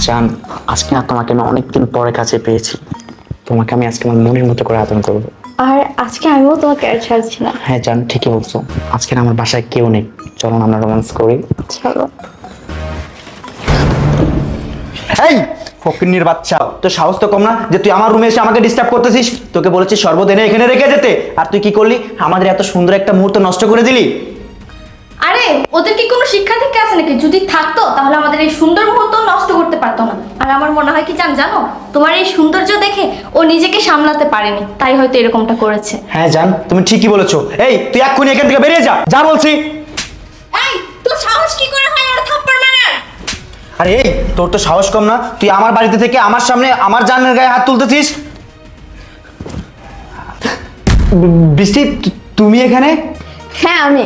জান, আজকে না তোমাকে আমি অনেকদিন পরে কাছে পেয়েছি। তোমাকে আমি আজকে আমার মনের মতো করে আদর করবো। আর আজকে আমিও তোমাকে আর ছাড়ছি না। হ্যাঁ জান, ঠিকই বলছো। আজকে না আমার বাসায় কেউ নেই, চলো না আমরা রোম্যান্স করি। চলো। এই ফকিন্নির বাচ্চা, তোর সাহস তো কম না যে তুই আমার রুমে এসে আমাকে ডিস্টার্ব করতেছিস। তোকে বলেছি শরবত এনে এখানে রেখে যেতে, আর তুই কি করলি? আমাদের এত সুন্দর একটা মুহূর্ত নষ্ট করে দিলি। আরে ওদের কি কোনো শিক্ষা দীক্ষা আছে নাকি? যদি থাকতো তাহলে আমাদের এই সুন্দর মুহূর্ত নষ্ট করতে পারতো না। আর আমার মনে হয় কি জানো, তোমার এই সৌন্দর্য দেখে ও নিজেকে সামলাতে পারেনি, তাই হয়তো এরকমটা করেছে। হ্যাঁ জান, তুমি ঠিকই বলেছো। এই তুই এক্ষুনি এখান থেকে বেরিয়ে যা, যা বলছি। এই তোর সাহস কি করে হয় ওর থাপ্পড় মারার? আরে এই, তোর তো সাহস কম না, তুই আমার বাড়িতে থেকে আমার সামনে আমার জানের গায়ে হাত তুলতেছিস। বৃষ্টি, তুমি এখানে? হ্যাঁ আমি